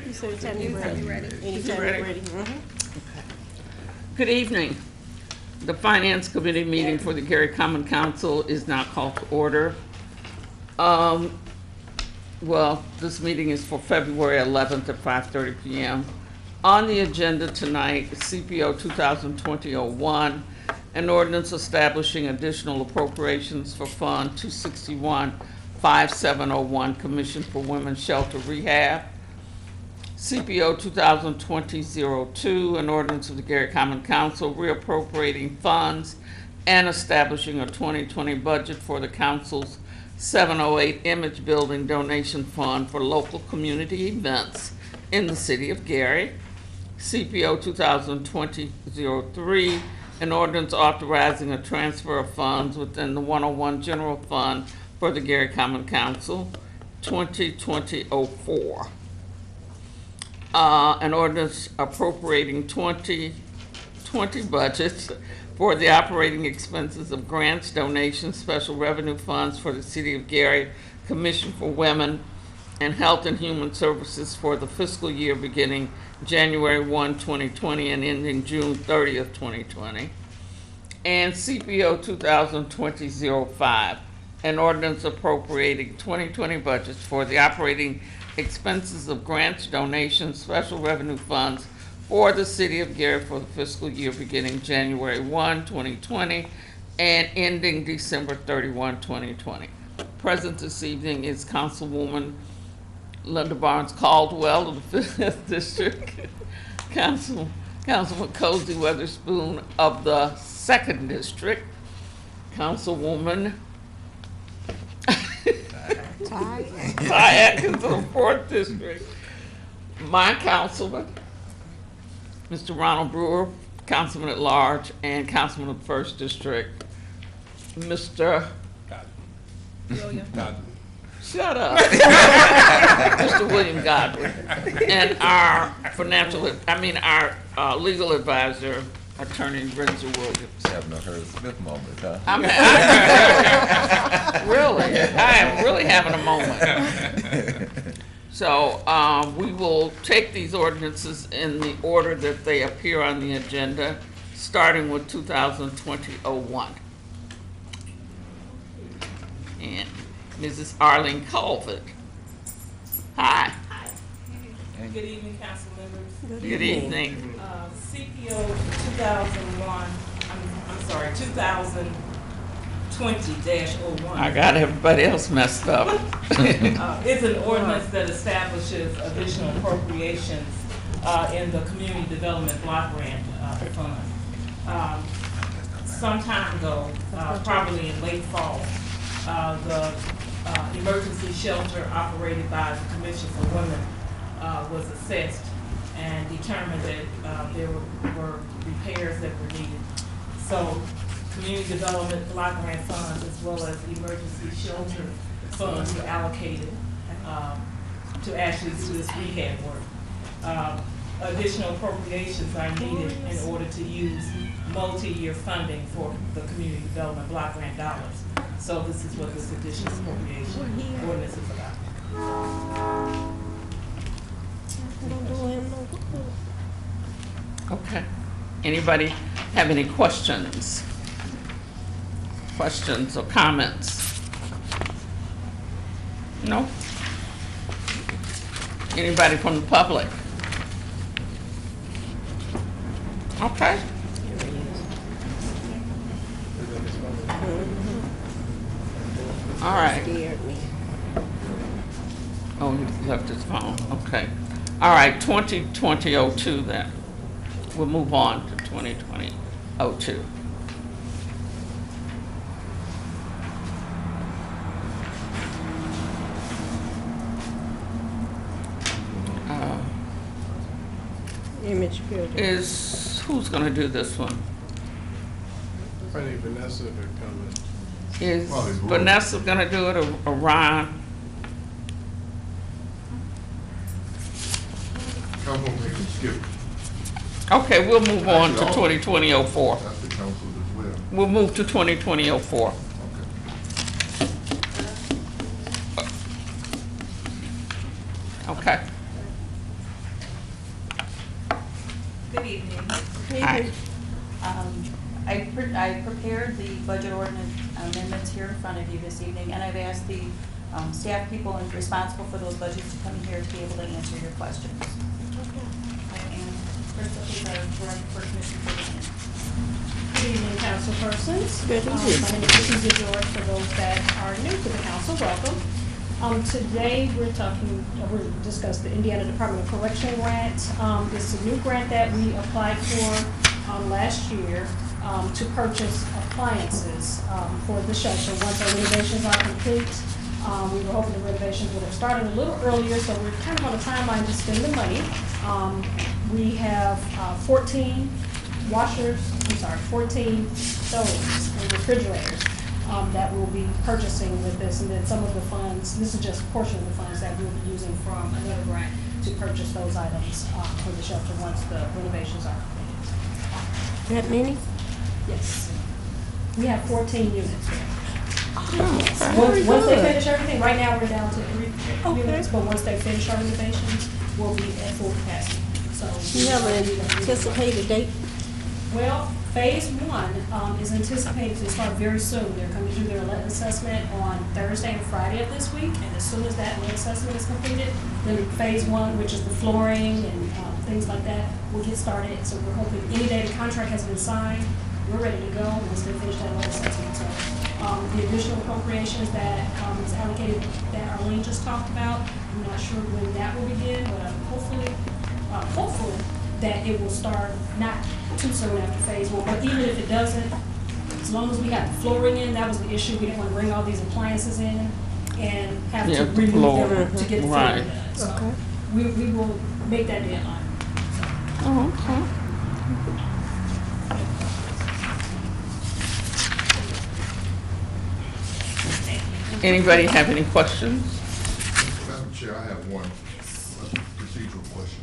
You said anytime you're ready. Anytime you're ready. Good evening. The Finance Committee meeting for the Gary Common Council is now called to order. Well, this meeting is for February 11th at 5:30 p.m. On the agenda tonight, CPO 2020-01, an ordinance establishing additional appropriations for Fund 261-5701, Commission for Women's Shelter Rehab. CPO 2020-02, an ordinance of the Gary Common Council reappropriating funds and establishing a 2020 budget for the council's 708 Image Building Donation Fund for local community events in the city of Gary. CPO 2020-03, an ordinance authorizing a transfer of funds within the 101 General Fund for the Gary Common Council, 2020-04. An ordinance appropriating 2020 budgets for the operating expenses of grants, donations, special revenue funds for the City of Gary, Commission for Women, and Health and Human Services for the fiscal year beginning January 1, 2020 and ending June 30th, 2020. And CPO 2020-05, an ordinance appropriating 2020 budgets for the operating expenses of grants, donations, special revenue funds for the City of Gary for the fiscal year beginning January 1, 2020 and ending December 31, 2020. Present this evening is Councilwoman Linda Barnes Caldwell of the 5th District, Councilman Cozy Weatherspoon of the 2nd District, Councilwoman Ty Atkins of the 4th District, my councilman, Mr. Ronald Brewer, Councilman at Large, and Councilman of the 1st District, Mr. William Godwin. Shut up. Mr. William Godwin. And our legal advisor, Attorney Renzo Williams. Having a Herb Smith moment, huh? Really, I am really having a moment. So we will take these ordinances in the order that they appear on the agenda, starting with 2020-01. And Mrs. Arlene Colvin. Hi. Good evening, council members. Good evening. CPO 2020-01 I got everybody else messed up. is an ordinance that establishes additional appropriations in the Community Development Block Grant Fund. Some time ago, probably in late fall, the emergency shelter operated by the Commission for Women was assessed and determined that there were repairs that were needed. So community development block grant funds as well as emergency shelter funds were allocated to actually do this rehab work. Additional appropriations are needed in order to use multi-year funding for the community development block grant dollars. So this is what this additional appropriation ordinance is about. Okay. Anybody have any questions? Questions or comments? No? Anybody from the public? Okay. All right. Oh, he left his phone. Okay. All right, 2020-02 then. We'll move on to 2020-02. Image building. Who's going to do this one? Probably Vanessa to come in. Is Well, it's Roy. Vanessa going to do it or Ryan? Come on, make them skip. Okay, we'll move on to Actually, 2020-04. That's the council as well. We'll move to 2020-04. Okay. Okay. Good evening. Hi. I prepared the budget ordinance amendments here in front of you this evening, and I've asked the staff people responsible for those budgets to come in here to be able to answer your questions. And first up is our director for Commissioner for Women. Good evening, councilpersons. Good My evening. name is Susie George. For those that are new to the council, welcome. Today, we're discuss the Indiana Department of Correction grant. It's a new grant that we applied for last year to purchase appliances for the shelter. Once our renovations are complete, we were hoping the renovations would have started a little earlier, so we're kind of on a timeline to spend the money. We have 14 14 stoves and refrigerators that we'll be purchasing with this, and then some of the funds, this is just a portion of the funds that we'll be using from another grant to purchase those items for the shelter once the renovations are completed. That many? Yes. We have 14 units. Oh, Once they finish everything, right now we're down to 3 units, but once they finish our renovations, we'll be at full capacity. So You have an anticipated date? Well, phase 1 is anticipated to start very soon. They're going to do their lead assessment on Thursday and Friday of this week, and as soon as that lead assessment is completed, then phase 1, which is the flooring and things like that, will get started. So we're hoping any day the contract has been signed, we're ready to go once they finish that lead assessment. So the additional appropriations that is allocated that Arlene just talked about, I'm not sure when that will begin, but I'm hopeful that it will start not too soon after phase 1. But even if it doesn't, as long as we have the flooring in, that was the issue. We didn't want to bring all these appliances in and have to the remove floor. them to get the Right. flooring done. So Okay. we will make that deadline. Oh, okay. Anybody have any questions? Madam Chair, I have one procedural question.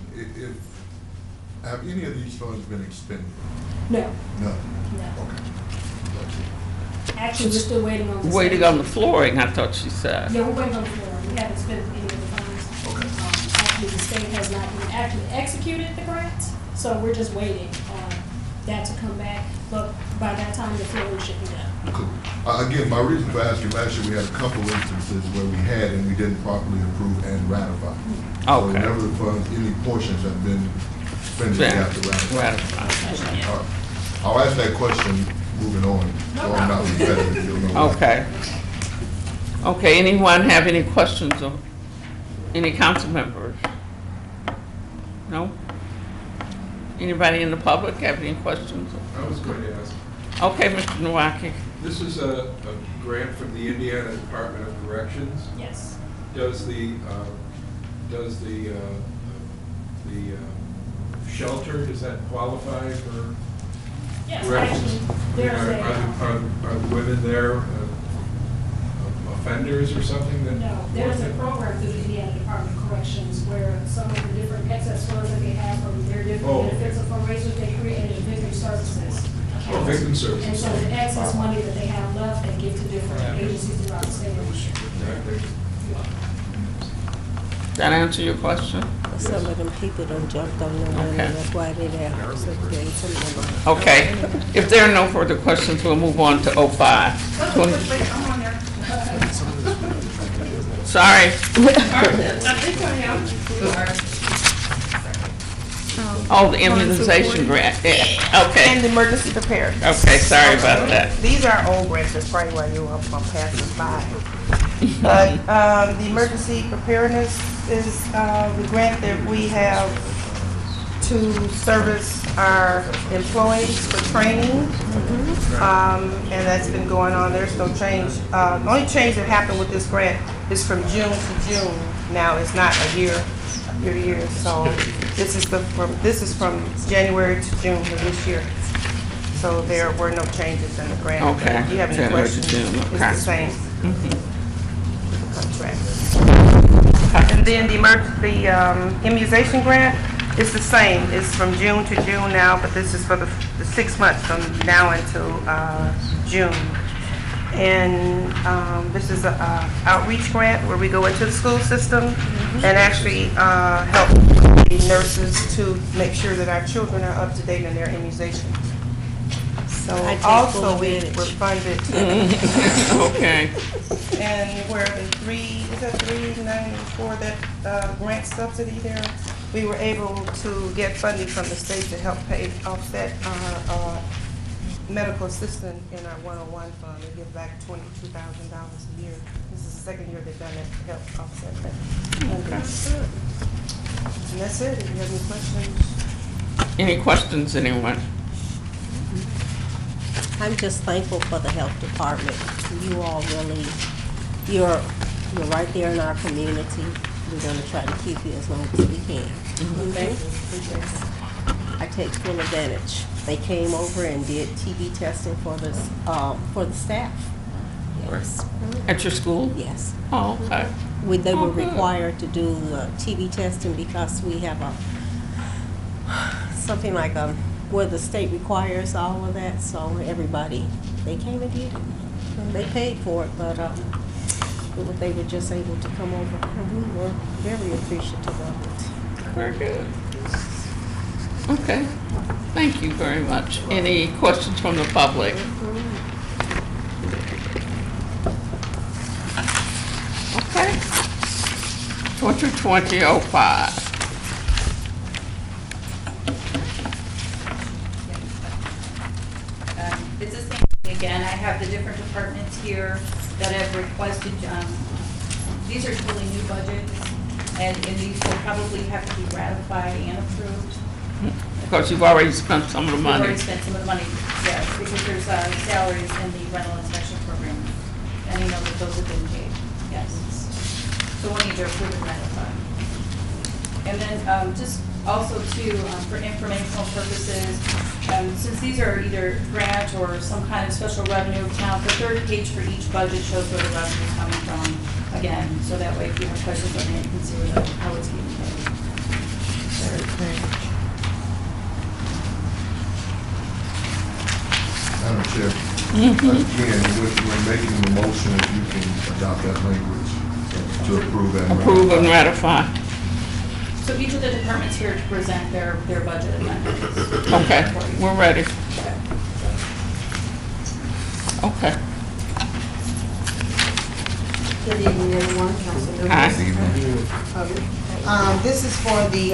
Have any of these funds been expended? No, No. no. Okay. Actually, we're still waiting on the. Waiting on the flooring, I thought she said. Yeah, we're waiting on the flooring. We haven't spent any of the funds. Okay. Actually, the state has not even actually executed the grant, so we're just waiting on that to come back. But by that time, the flooring should be done. Cool. Again, my reason for asking, last year we had a couple of instances where we had and we didn't properly approve and ratify. So Okay. whenever the funds, any portions have been spent, we have to ratify. Ratify. All right. I'll ask that question moving on, so I'm not repetitive, you'll know. why. Okay. Okay, anyone have any questions of any council members? No? Anybody in the public have any questions? I was going to ask, Okay, Mr. Nowaki. this is a grant from the Indiana Department of Corrections. Yes. Does the shelter, does that qualify for Yes, corrections? actually, there's a. Are the women there offenders or something that? No, there's a program through the Indiana Department of Corrections where some of the different excess funds that they have from their different Oh. benefits and fundraisers, they created a victim services. Oh, account. victim services. And so the excess money that they have left, they give to different agencies throughout the state. That answer your question? Some of them people done jumped on them, and Okay. that's why they there. So they gave some of them. Okay. If there are no further questions, we'll move on to 05. I'm on there. Sorry. Oh, the immunization grant. Yeah. And Okay. emergency preparedness. Okay, sorry about that. These are old grants, that's probably why you were up on passing by. But the emergency preparedness is the grant that we have to service our employees for training. And that's been going on, there's no change. The only change that happened with this grant is from June to June. Now, it's not a year. So this is from January to June of this year. So there were no changes in the grant. Okay. If you have any January to questions, June, it's okay. the same. Contract. And then the immunization grant is the same. It's from June to June now, but this is for the 6 months from now until June. And this is a outreach grant where we go into the school system and actually help the nurses to make sure that our children are up to date in their immunization. So I take also full we advantage. were funded, Okay, and where the 394 that grant subsidy there, we were able to get funding from the state to help pay offset our medical assistant in our 101 fund. They give back $22,000 a year. This is the second year they've done it to help offset that. And that's it. If you have any questions. any questions, anyone? I'm just thankful for the health department. You all really, you're right there in our community. We're gonna try to keep you as long as we can. I take full advantage. They came over and did TB testing for the staff. Yes. At your school? Yes. Oh, okay. They were Oh, good. required to do TB testing because we have something like where the state requires all of that, so everybody, they came and did it. And they paid for it, but they were just able to come over, and we were very appreciative of it. Very good. Okay, thank you very much. Any questions from the public? Okay. 2020-05. It's the same thing again. I have the different departments here that have requested, these are totally new budgets, and these will probably have to be ratified and approved. Because you've already spent some of the We've money. already spent some of the money, yes, because there's salaries in the rental inspection program, and you know that those have been paid, yes. So we'll need to approve and ratify. And then just also too, for informational purposes, since these are either grant or some kind of special revenue account, the third page for each budget shows where the revenue is coming from, again, so that way if you have questions on it, you can see how it's being paid. Third page. Madam Chair, again, when making the motion, if you can adopt that language to approve and Approve and ratify. ratify. So each of the departments here to present their budget amendments. Okay, we're ready. Okay. Good evening, everyone. Councilmembers. Hi. This is for the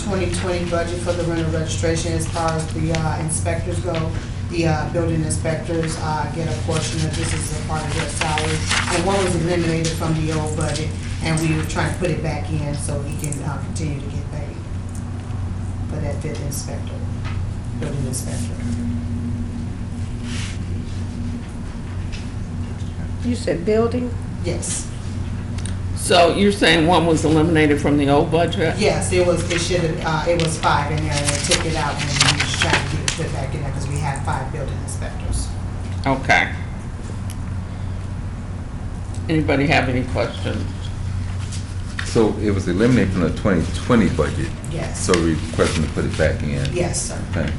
2020 budget for the rental registration as far as the inspectors go. The building inspectors get a portion of this as a part of their salary. And one was eliminated from the old budget, and we were trying to put it back in so he can continue to get paid for that building inspector. You said building? Yes. So you're saying one was eliminated from the old budget? Yes, it should have, it was 5 in there, and they took it out, and we was trying to get it put back in there, because we had 5 building inspectors. Okay. Anybody have any questions? So it was eliminated from the 2020 budget? Yes. So we're requesting to put it back in? Yes, sir. Okay.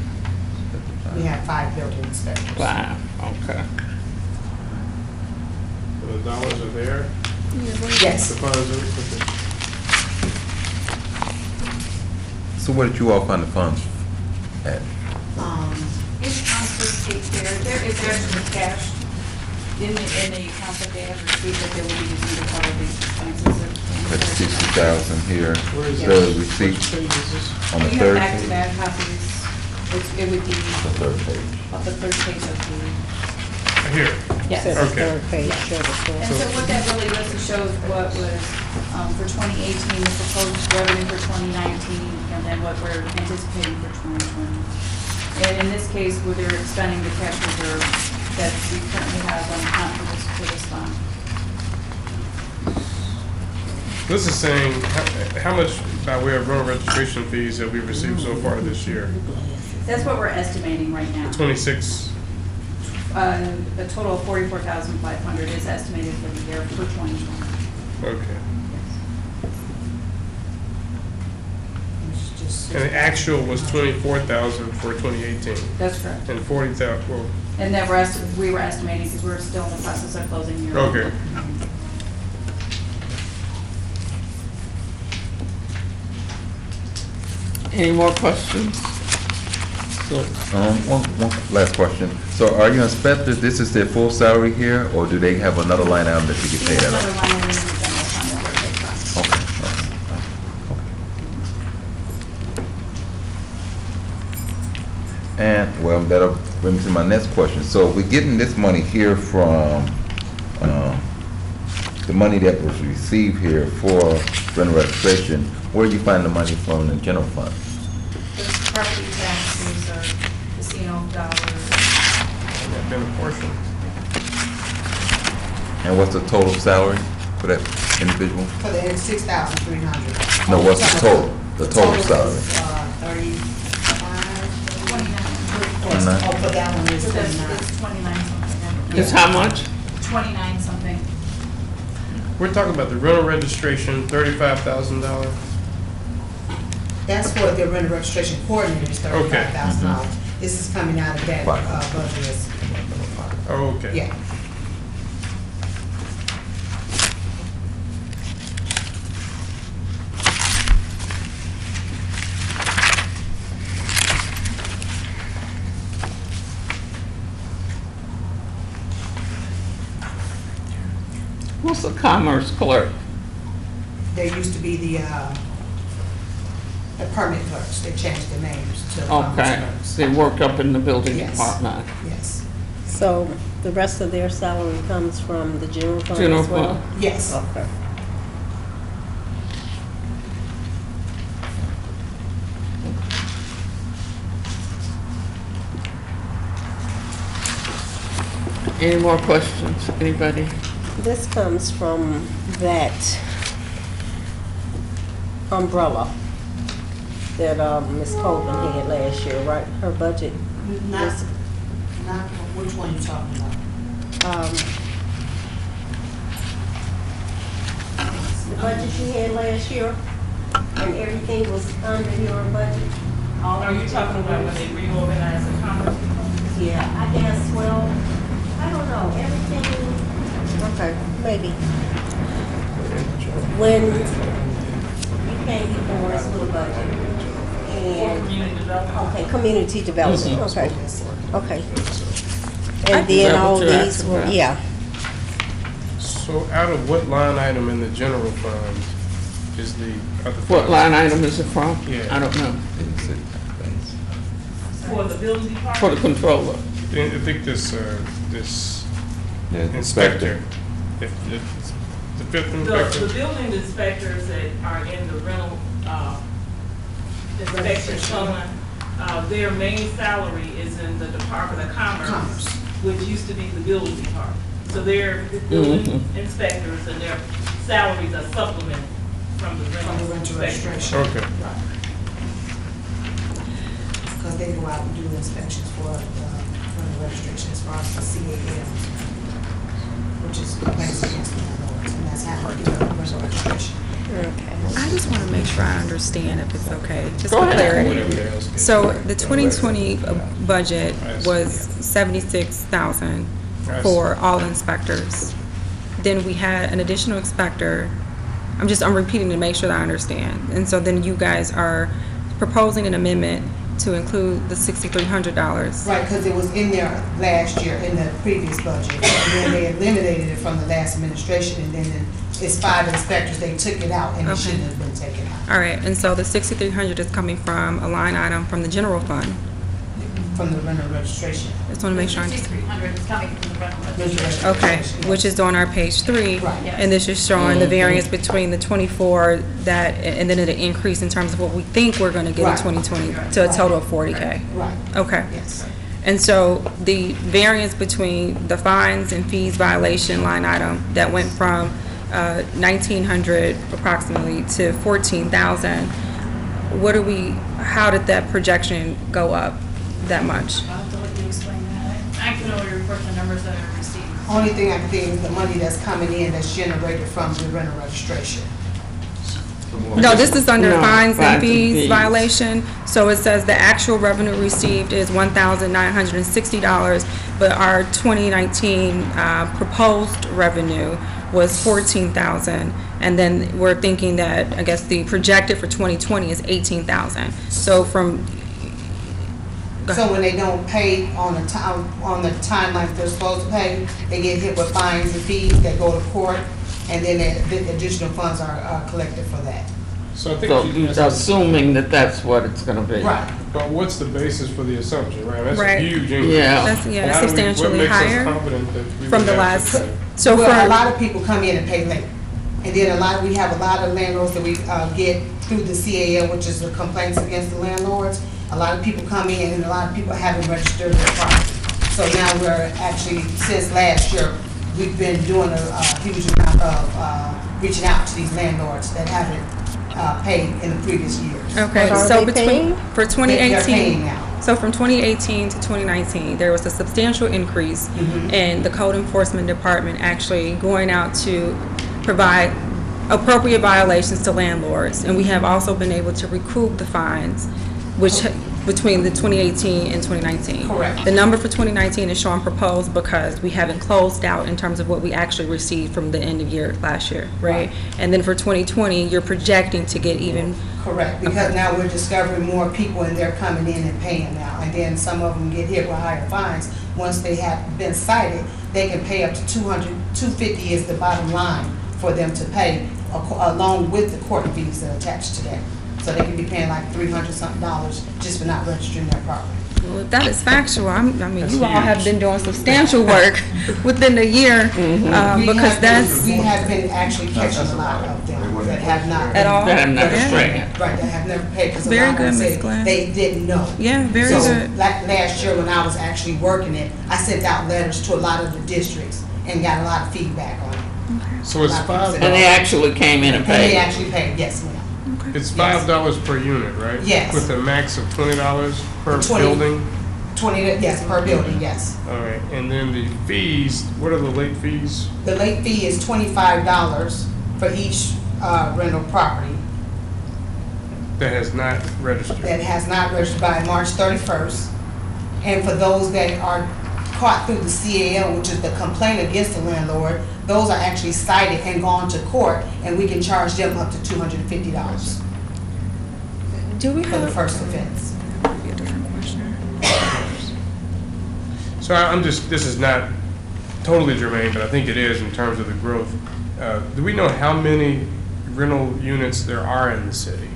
We had 5 building inspectors. Wow, okay. The dollars are there? Yes. The funds are, So where did you all find the funds at? It's on the first page there is actually cash in the account that they have received that they will be using to cover these expenses. Put 60,000 here, where is the that? receipt Which page is this? on the We have third page? back-to-back copies. It would be The third page. of the first page of the, Here. yes. Said the Okay. third page, show the And full. so what that really does is shows what was, for 2018, the proposed revenue for 2019, and then what we're anticipating for 2020. And in this case, where they're expending the cash reserve that we currently have on account for this fund. This is saying, how much by way of rental registration fees have we received so far this year? That's what we're estimating right now. 26, A total of 44,500 is estimated for the year for 2020. okay. It's just just. And the actual was 24,000 for 2018, That's correct. and 40,000, well, And then we were estimating, because we're still in the process of closing year. okay. Any more questions? So, One last question. So are your inspectors, this is their full salary here, or do they have another line item that you get paid out Another of? line item in the general fund that we're paid from. Okay. And, well, that'll bring me to my next question. So we're getting this money here from, the money that was received here for rental registration. Where do you find the money from in the general fund? The property taxes or casino dollars. That been a portion. And what's the total salary for that individual? For the 6,300. No, what's the total? The total salary? is, 35. 29. Oh, for that one is So that's, 29. it's 29 something. it's how much? 29 something. We're talking about the rental registration, $35,000. That's for the rental registration coordinator is Okay. $35,000. This is coming out of that, budget. Oh, okay. Yeah. What's a commerce clerk? There used to be the permit clerks. They changed their names to commerce Okay, clerks. they work up in the building Yes. department. Yes. So the rest of their salary comes from the general fund General as well? fund. Yes. Okay. Any more questions, anybody? This comes from that umbrella that Ms. Colvin had last year, right? Her budget Not, was, not, which one you talking about? the budget she had last year, and everything was under your budget. All Are you of talking about when they reorganized the commerce department? Yeah, I guess, well, I don't know, everything, okay, maybe. When you came before us with a budget, For and, community development? okay, community development, okay, okay. And Is then that all what you're these asking were, about? yeah, So out of what line item in the general fund is the other? What funds? line item is it from? Yeah. I don't know. For the building department? For the controller. I think this The inspector, if the fifth The inspector, building inspectors that are in the rental, inspection fund, their main salary is in the Department of Commerce. Commerce, which used to be the building department. So they're the building inspectors and their salaries are supplemented from the From the rental rental inspection. registration. okay. Because they go out and do inspections for the registration as far as the CAL, which is against the landlords, and that's how we do the rental registration. okay. I just want to make sure I understand if it's okay, just Go for ahead. clarity. So the 2020 budget was 76,000 for all inspectors. Then we had an additional inspector. I'm repeating to make sure that I understand. And so then you guys are proposing an amendment to include the $6,300. Right, because it was in there last year, in the previous budget, and then they eliminated it from the last administration, and then it's 5 inspectors, they took it out, and it Okay. shouldn't have been taken out, All right, and so the 6,300 is coming from a line item from the general fund. from the rental registration. Just want to make sure I understand. 6,300 is coming from the rental Rental registration. Okay, registration, which is on our page 3. Right. Yes. And this is showing the variance between the 24 that, and then the increase in terms of what we think we're gonna get in Right. 2020 to a total of 40K. Right, Okay. yes. And so the variance between the fines and fees violation line item that went from 1,900 approximately to 14,000, how did that projection go up that much? I'll have to let you explain that. I can only report the numbers that I received. Only thing I can think is the money that's coming in that's generated from the rental registration. No, this is under No, fines and fines and fees fees. violation. So it says the actual revenue received is $1,960, but our 2019 proposed revenue was $14,000. And then we're thinking that, I guess, the projected for 2020 is $18,000. So from, So when they don't pay on the timeline they're supposed to pay, they get hit with fines and fees, they go to court, and then the additional funds are collected for that. So I think So you- assuming that that's what it's gonna be. Right. But what's the basis for the assumption, right? That's a Right. huge increase. Yeah. that's, How yeah, do we- substantially higher What makes us confident that we from would the have last, to pay? so Well, a for, lot of people come in and pay late. And then we have a lot of landlords that we get through the CAL, which is the complaints against the landlords. A lot of people come in and a lot of people haven't registered their property. So now we're actually, since last year, we've been doing a huge amount of reaching out to these landlords that haven't paid in the previous years. okay, Are so they paying? for They're paying 2018, now. so from 2018 to 2019, there was a substantial increase in the code enforcement department actually going out to provide appropriate violations to landlords. And we have also been able to recoup the fines, which between the 2018 and 2019. Correct. The number for 2019 is showing proposed because we haven't closed out in terms of what we actually received from the end of year last year, right? And then for 2020, you're projecting to get even. Correct, because now we're discovering more people and they're coming in and paying now. And then some of them get hit with higher fines. Once they have been cited, they can pay up to $250 is the bottom line for them to pay, along with the court fees that are attached to that. So they can be paying like $300-something just for not registering their property. Well, if that is factual. I mean, That's you all have huge. been doing substantial work within a year, because We have been actually catching a lot of them that have not. At all? That have not Yeah. strayed. Right, that have never paid, because a Very lot of them good, Ms. said Glenn. they didn't know. Yeah, very So, good. last year when I was actually working it, I sent out letters to a lot of the districts and got a lot of feedback on it. So it's And they actually came in and And they paid. actually paid, yes, ma'am. It's $5 per unit, right? Yes. With a max of $20 per 20. building? 20, yes, per building, yes. All right, and then the fees, what are the late fees? The late fee is $25 for each rental property That has not registered. that has not registered by March 31st. And for those that are caught through the CAL, which is the complaint against the landlord, those are actually cited and gone to court, and we can charge them up to $250 Do we for the have? first offense. Be a different question. So I'm just, this is not totally germane, but I think it is in terms of the growth. Do we know how many rental units there are in the city?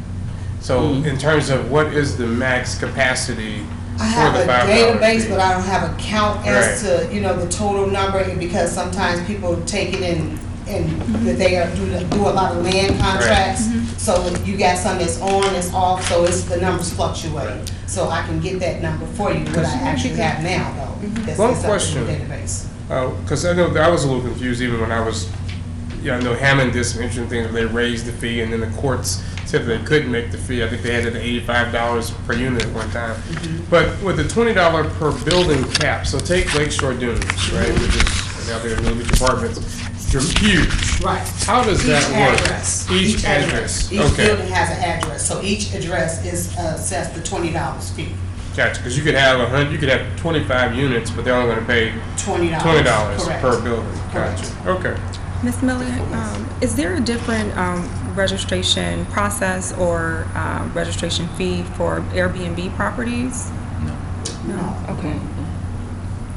So in terms of what is the max capacity I for have the a $5 database, fee? but I don't have a count as Right. to, the total number, because sometimes people take it and that they do a lot of land contracts. So you got some that's on, that's off, so the numbers fluctuate. So I can get that number for you, what I actually have now, though. That's One up in the question. database. Because I know I was a little confused even when I was, I know Hammond did some interesting things where they raised the fee and then the courts said they couldn't make the fee. I think they had it at $85 per unit at one time. But with the $20 per building cap, so take Lakeshore Dunes, right, which is now they're newly apartments, they're huge. Right. How does that work? Address. Each address, Each okay. building has an address, so each address is assessed the $20 fee. Gotcha, because you could have you could have 25 units, but they're only going to pay $20. $20 Correct. per building. Correct. Gotcha. Okay. Ms. Millie, is there a different registration process or registration fee for Airbnb properties? No. Okay.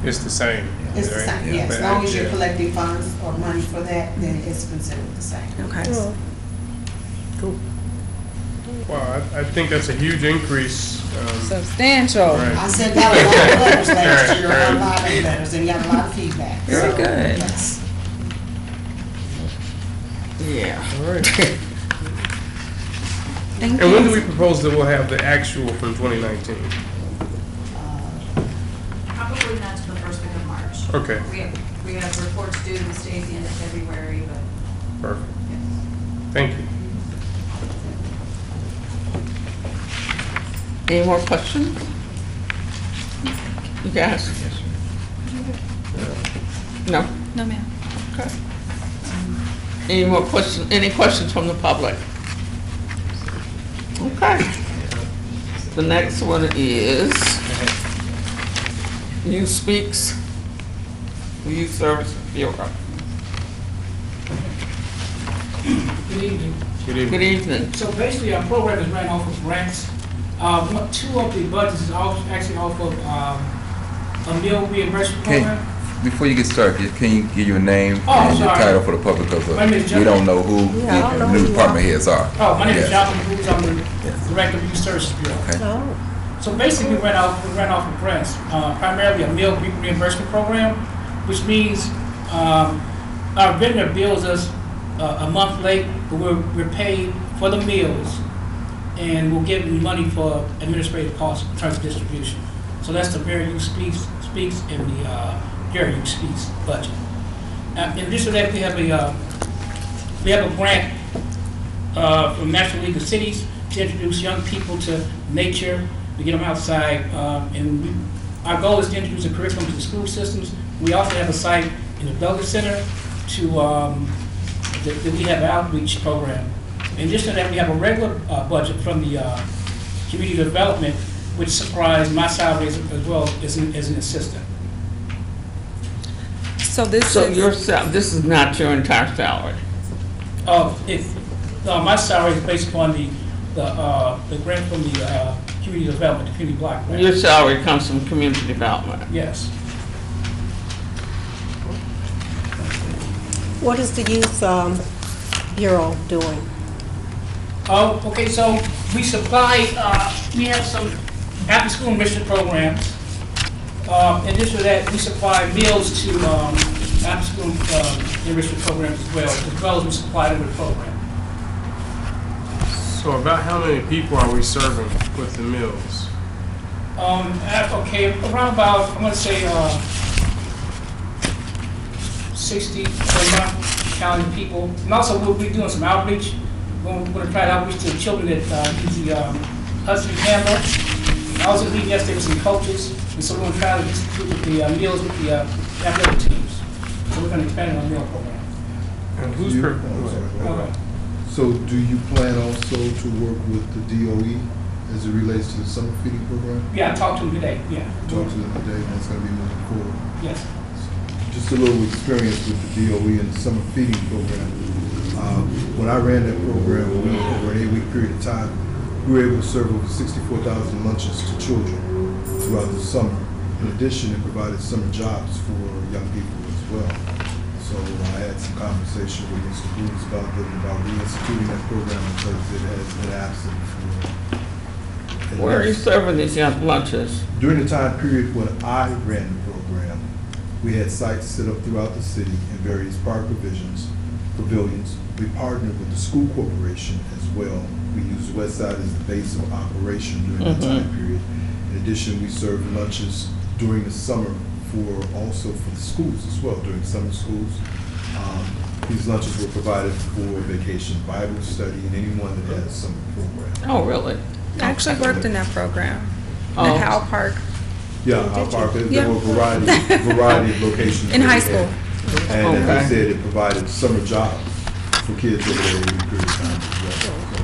It's the same. It's the right? same, yes. As But long as you're yeah. collecting funds or money for that, then it's considered the same. Okay. Well, I think that's a huge increase. Substantial. Right. I sent out a lot of letters last Right, year, right. a lot of letters, and got a lot of feedback. Very So, good. yes. Yeah. All right. Thank And when do you. we propose that we'll have the actual from 2019? Probably not till the first week of March. Okay, We have reports due to the state at the end of February, but perfect. Thank you. Any more questions? Yes? No? No, ma'am. Okay. Any more questions, any questions from the public? Okay. The next one is Youth Speaks, Youth Service Bureau. Good evening. Good evening. Good evening. So basically, our program is ran off of grants. Two of the budgets is actually off of a meal reimbursement program. Before you get started, can you give your name Oh, and your sorry. title for the public, because My name is we don't Jonathan. know who Yeah, I don't know the who new you department are. heads are. Oh, my name is Yes. Jonathan Booth. I'm the Director of Youth Services Bureau. Okay. Oh, So basically, we ran off of grants, primarily a meal reimbursement program, which means our vendor bills us a month late, but we're paid for the meals, and we'll give them money for administrative costs in terms of distribution. So that's the Gary Youth Speaks and the Gary Youth Speaks budget. In addition to that, we have a grant from National League of Cities to introduce young people to nature, to get them outside, our goal is to introduce a curriculum to the school systems. We also have a site in the Douglas Center that we have an outreach program. In addition to that, we have a regular budget from the community development, which supplies my salary as well as an assistant. So this So is, this is not your entire salary? My salary is based upon the grant from the community development, the community block grant. Your salary comes from community development? Yes. what is the youth bureau doing? Oh, okay, so we supply, we have some after-school enrichment programs. In addition to that, we supply meals to after-school enrichment programs as well as we supply them with the program. So about how many people are we serving with the meals? Okay, around about, I'm gonna say 60 per month, counting people. And also, we'll be doing some outreach. We're gonna try to outreach to children that use the Hudson Camera. And also, yesterday with some coaches, and so we're gonna try to distribute the meals with the athletic teams. So we're gonna expand our meal program. And who's You- per? I'm sorry, go ahead. Okay. So do you plan also to work with the DOE as it relates to the summer feeding program? Yeah, I talked to them today, yeah. Talk to them today, and that's gonna be moving forward. Yes. Just a little experience with the DOE and the summer feeding program. When I ran that program over an 8-week period of time, we were able to serve over 64,000 lunches to children throughout the summer. In addition, it provided summer jobs for young people as well. So I had some conversation with Mr. Booth about reinstituting that program because it has been absent for. Where are you serving these young lunches? During the time period when I ran the program, we had sites set up throughout the city in various park pavilions. We partnered with the school corporation as well. We used Westside as the base of operation during that time period. In addition, we served lunches during the summer also for the schools as well, during summer schools. These lunches were provided for vacation Bible study and anyone that had a summer program. Oh, really? I actually worked in that program, Oh. at Howell Park. Yeah, our park, there Yeah. were a variety of locations. In that high we school. had. And as I Okay. said, it provided summer jobs for kids over there in a period of time as well. So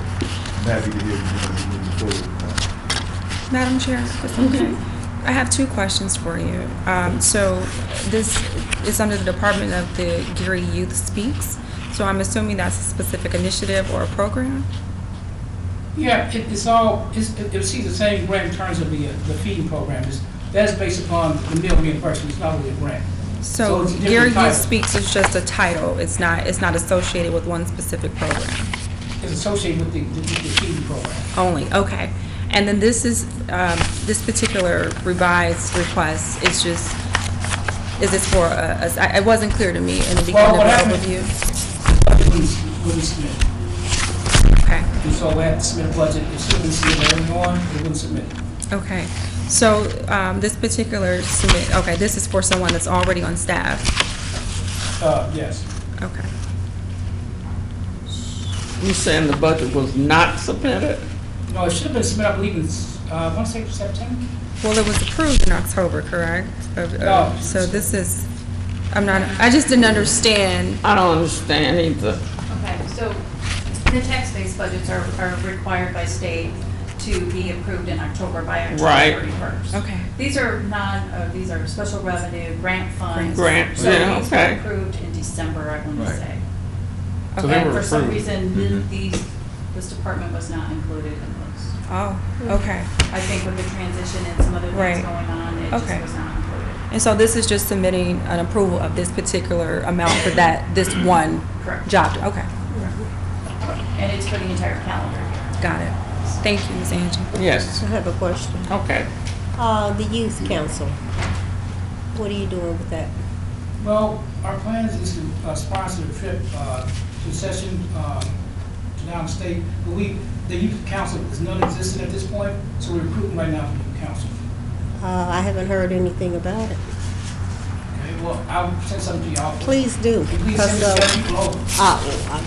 I'm happy to hear you moving forward with that. Madam Chair, if it's okay. I have two questions for you. So this is under the Department of the Geary Youth Speaks. So I'm assuming that's a specific initiative or a program? Yeah, it receives the same grant in terms of the feeding program. That's based upon the meal reimbursement, it's not really a grant. So it's a different Geary Youth title. Speaks is just a title. It's not associated with one specific program. It's associated with the feeding program. Only, okay. And then this is, this particular revised request is just, is this for, it wasn't clear to me in the beginning of what the happened- overview. Budget wouldn't submit. Okay, And so we had to submit a budget, it still didn't submit early on, it wouldn't submit. okay. So, this particular submit, okay, this is for someone that's already on staff. Yes. Okay. You saying the budget was not submitted? No, it should have been submitted, I believe, I want to say September? Well, it was approved in October, correct? No. So this is, I just didn't understand. I don't understand either. Okay, so The tax-based budgets are required by state to be approved in October, by October Right. 31st. Okay. These are special revenue, grant funds. Grant, So yeah, these were okay. approved in December, I want to Right. say. So they And were for some approved. reason, this department was not included in this. Oh, okay. I think with the transition and some other Right. things going on, it just Okay. was not included. And so this is just submitting an approval of this particular amount for this one Correct. job? Okay, And it's for the entire calendar year. got it. Thank you, Ms. Angie. Yes, I have a question. okay. The youth council, what are you doing with that? Well, our plans is to sponsor a trip to session to downstate. But the youth council is non-existent at this point, so we're recruiting right now for the youth council. I haven't heard anything about it. Okay, well, I'll send something to y'all. Please do, Please because, send it to people over.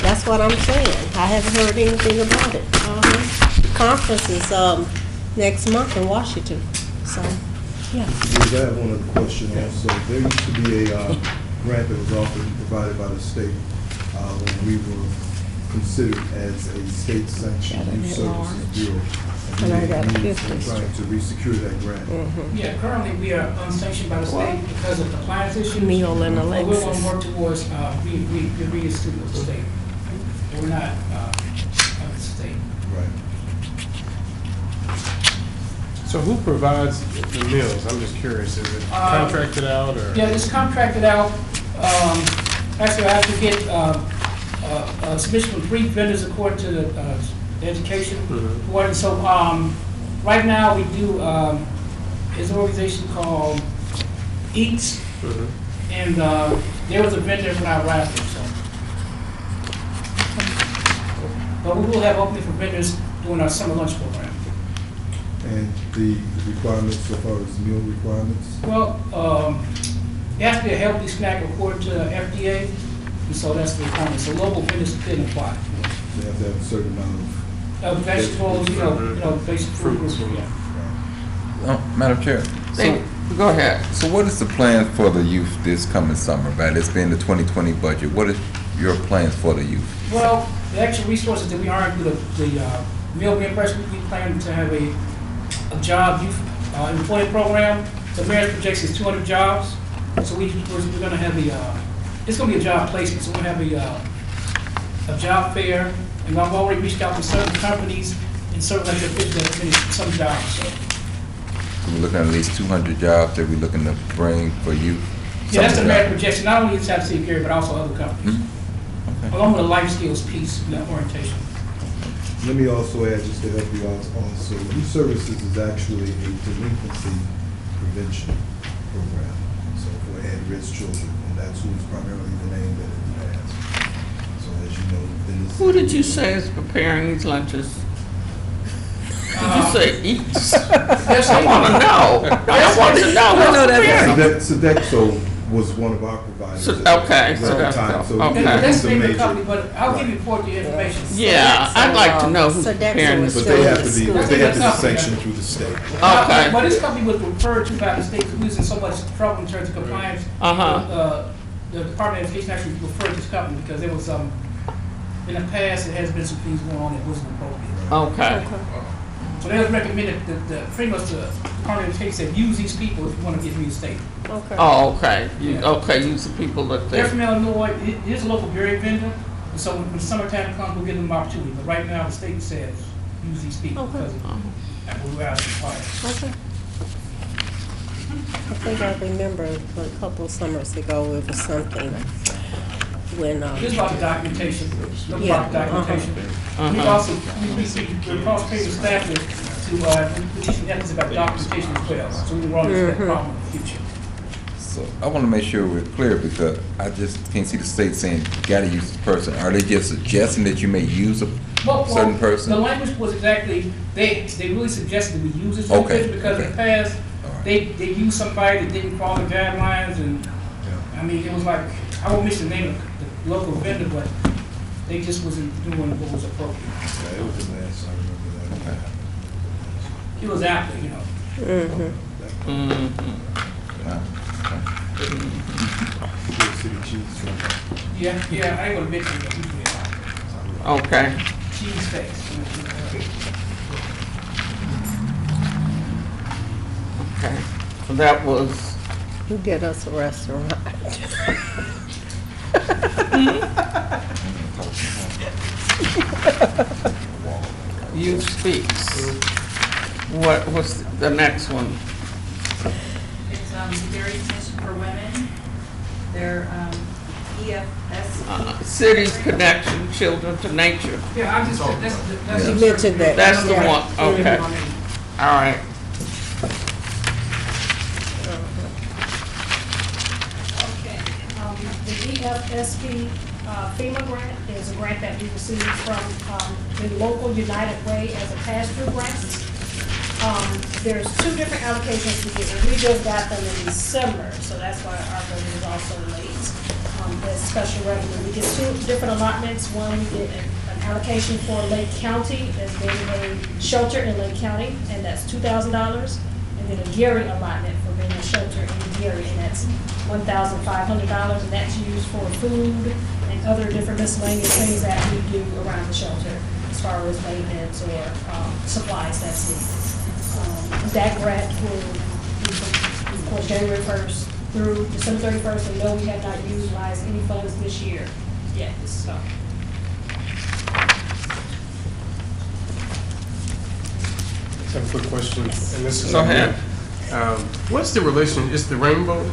that's what I'm saying. I haven't heard anything about it. The conference is, next month in Washington, so, yeah. Yes, I have one other question also. There used to be a grant that was offered and provided by the state when we were considered as a state-sanctioned youth services bureau. And I we got moved 50. from trying to resecure that grant. Yeah, currently we are unsanctioned by the state because of compliance issues. Neil and But we're going Alexis. to work towards, we a student of the state. But we're not, of the state. Right. So who provides the meals? I'm just curious. Is it contracted out or? Yeah, it's contracted out. Actually, I have to get a submission from 3 vendors according to the education Mhm. board. And so, right now, we do, there's an organization called EATS, Mhm. and there was a vendor when I arrived there, so. But we will have opening for vendors during our summer lunch program. And the requirements so far as meal requirements? Well, it has to be a healthy snack according to FDA, and so that's the requirement. So local vendors can apply. They have to have a certain amount of. Vegetables, basic fruits, Fruits, yeah. Madam Chair. They- Go ahead. So what is the plan for the youth this coming summer, right? It's been the 2020 budget. What is your plans for the youth? Well, the extra resources that we are through the meal reimbursement, we plan to have a job youth employee program. The mayor's projection is 200 jobs. So we're going to have it's going to be a job placement. So we're going to have a job fair. And I've already reached out to certain companies and certain elected officials that have finished some jobs. So. We're looking at least 200 jobs that we're looking to bring for youth. Yeah, that's the Summer mayor's job. projection, not only inside the city of Gary, but also other companies. Okay. Along with the life skills piece, the orientation. Let me also add, just to help you out also, youth services is actually a delinquency prevention program. So for at-risk children, and that's who's primarily the name that it has. So as you know, in this. Who did you say is preparing these lunches? Did you say eats? Yes, I want to know. I want to know. I know who's preparing. Sodexo was one of our providers. So- at okay, the time, Sodexo, so okay. That's he's the a name of the major. company, but I'll give you the information. Yeah, I'd like to know who's Sodexo preparing is this. But they have to be, School. but they have to be sanctioned through the state. Okay. But this company was referred to by the state because we was in so much trouble in terms of compliance. Uh-huh. The Department of Education actually referred to this company because there was, in the past, there has been some things going on that wasn't appropriate. Okay. So they was recommended, pretty much the Department of Education said, use these people if you want to get through the state. Okay. Oh, okay. Yeah. Okay, use the people that They're they. from Illinois, it is a local berry vendor, and so when summertime comes, we'll give them an opportunity. But right now, the state says, use these people Okay. because we're out of compliance. Okay. I think I remember a couple of summers ago, it was something when, This is about the documentation, no Yeah, proper documentation. We Uh-huh. also, we're cross-training the staff to teach them ethics about documentation as well, so we can run into that problem in the future. So I want to make sure we're clear because I just can't see the state saying you gotta use this person. Are they just suggesting that you may use a certain person? The language was exactly, they really suggested we use this Okay, person because in the past, All right. they used somebody that didn't follow the guidelines and, I mean, it was like, I won't mention the name of the local vendor, but they just wasn't doing what was appropriate. Yeah, it was a mess, I remember that. It was out there, you know. Wow. Big City Chiefs. Yeah, I ain't gonna mention it, but usually. Okay. cheese face. Okay, so that was, You get us a restaurant. Youth Speaks. What's the next one? It's, the Gary Commission for Women, their, EFS. Cities Connection, Children to Nature. Yeah, I just, that's. You mentioned that. That's the Yeah. one, okay. All right. Okay, the EFSP FEMA grant is a grant that we received from the local United Way as a pass-through grant. There's two different allocations we get, and we just got them in December, so that's why our budget is also late. There's special revenue. We get two different allotments. One, we get an allocation for Lake County, there's been a shelter in Lake County, and that's $2,000. And then a Gary allotment for being a shelter in Gary, and that's $1,500, and that's used for food and other different miscellaneous things that we do around the shelter, as far as maintenance or supplies that's needed. That grant will be from, of course, January 1st through December 31st, and no, we have not utilized any funds this year yet, so. I have a quick question, and this is. Go ahead. What's the relation, is the Rainbow,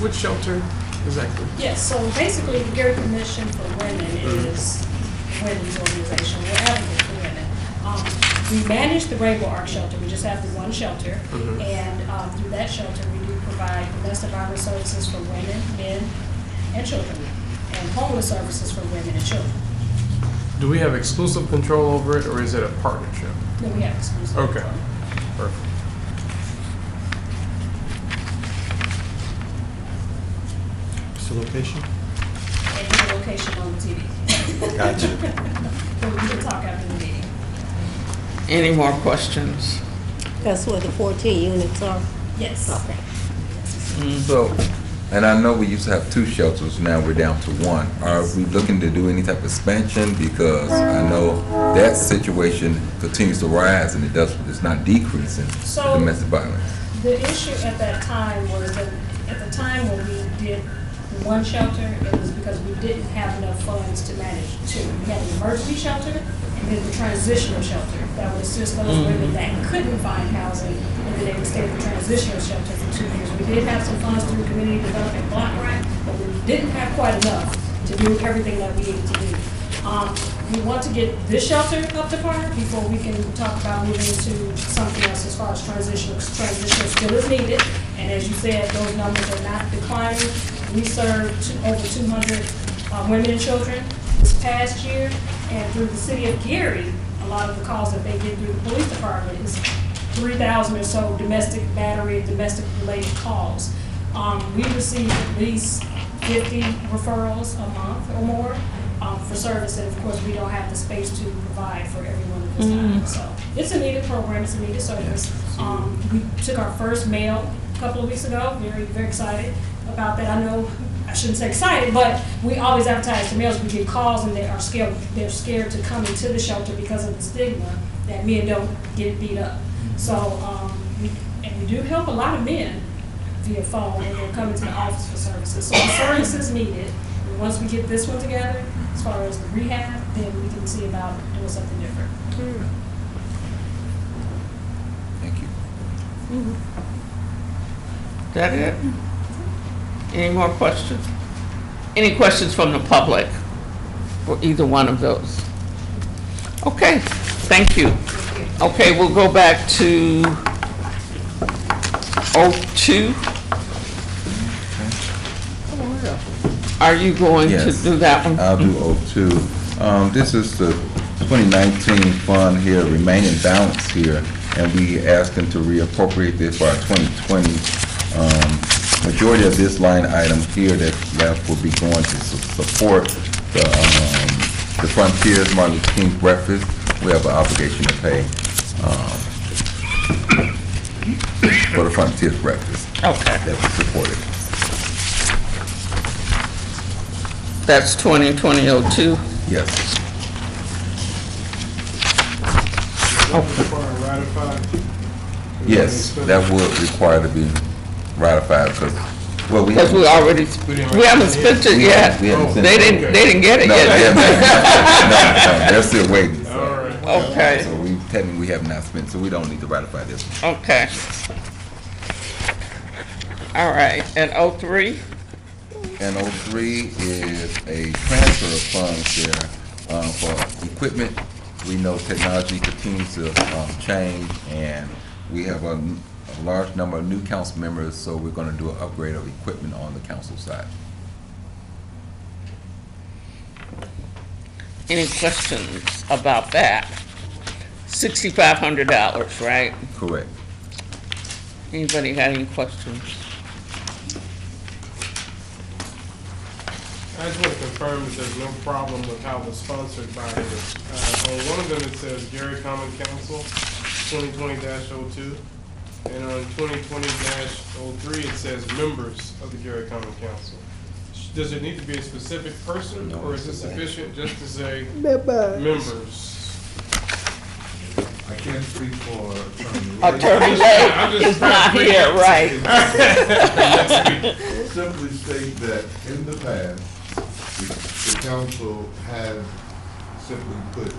which shelter exactly? Yes, so basically, the Gary Commission for Women is a women's organization, we're advocates for women. We manage the Rainbow Ark Shelter, we just have the one shelter, and through that shelter, we do provide domestic violence services for women, men, and children, and homeless services for women and children. Do we have exclusive control over it, or is it a partnership? No, we have exclusive Okay, control. perfect. What's the location? And the location on the TV. Gotcha. So we can talk after the meeting. Any more questions? That's where the 14 units are. Yes. Okay. So, and I know we used to have 2 shelters, now we're down to 1. Are we looking to do any type of expansion? Because I know that situation continues to rise and it's not decreasing, So- domestic violence. The issue at that time was that, at the time when we did the one shelter, it was because we didn't have enough funds to manage two. We had an emergency shelter and then the transitional shelter that would assist those women that couldn't find housing, and then they would stay in the transitional shelter for 2 years. We did have some funds through community development block grant, but we didn't have quite enough to do everything that we needed to do. We want to get this shelter up to par before we can talk about moving to something else as far as transitional. Transitional still is needed, and as you said, those numbers are not declining. We served over 200 women and children this past year, and through the city of Gary, a lot of the calls that they get through the police department is 3,000 or so domestic battery, domestic related calls. We receive at least 50 referrals a month or more for service, and of course, we don't have the space to provide for everyone at this time. So it's a needed program, it's a needed service. We took our first mail a couple of weeks ago, very, very excited about that. I know, I shouldn't say excited, but we always advertise the mails. We get calls and they are scared, they're scared to come into the shelter because of the stigma that men don't get beat up. So, we do help a lot of men via phone when they're coming to the office for services. So the service is needed. And once we get this one together, as far as the rehab, then we can see about doing something different. Thank you. That it? Any more questions? Any questions from the public for either one of those? Okay, thank you. Okay, we'll go back to 02. Are you going to Yes. do that one? I'll do 02. This is the 2019 fund here, remaining balance here, and we asked them to reappropriate this for our 2020. Majority of this line item here that's left will be going to support the Frontiers Martin Luther King breakfast. We have an obligation to pay for the Frontiers breakfast. Okay. That was supported. That's 2020-02. Yes. require ratified? Yes, that would require to be ratified because, well, we Because haven't. we already, we haven't spent it yet. We haven't spent They it. didn't get it No, they yet. haven't. No, they're still waiting. so- All right. Okay. So we, technically, we have not spent, so we don't need to ratify this one. Okay. All right, and 03? And 03 is a transfer of funds there for equipment. We know technology continues to change, and we have a large number of new council members, so we're going to do an upgrade of equipment on the council side. Any questions about that? $6,500, right? Correct. Anybody got any questions? I just want to confirm that there's no problem with how it was sponsored by it. On one of them, it says Gary Common Council, 2020-02. And on 2020-03, it says members of the Gary Common Council. Does it need to be a specific person, No, or is it it's a band. sufficient just to say members? I can't speak for Attorney Attorney I'm Lake just is not trying to here, right? Simply state that in the past, the council has simply put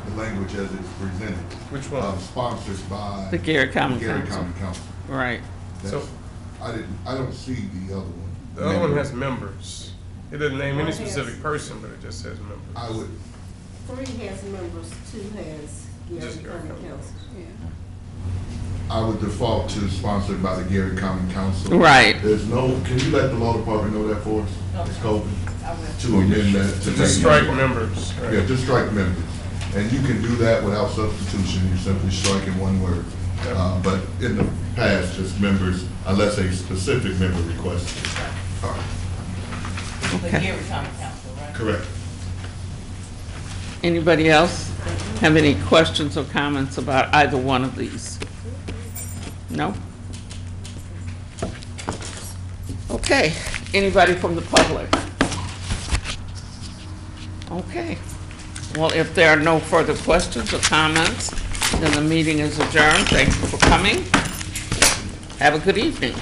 the language as it's presented. Which one? Sponsored by. The Gary Common Gary Council. Common Council. Right. So I don't see the other one. the other one has members. It doesn't name any specific person, but it just says members. I would, 3 has members, 2 has Just Gary Common Council. I would default to sponsored by the Gary Common Council. Right. There's no, can you let the law department know that for us? It's Colvin. To amend that. to Just make- strike members. right? Yeah, just strike members. And you can do that without substitution, you simply strike in one word. But in the past, just members, unless a specific member requests it. All right. The Gary Common Council, right? Correct. Anybody else have any questions or comments about either one of these? No? Okay, anybody from the public? Okay. Well, if there are no further questions or comments, then the meeting is adjourned. Thank you for coming. Have a good evening.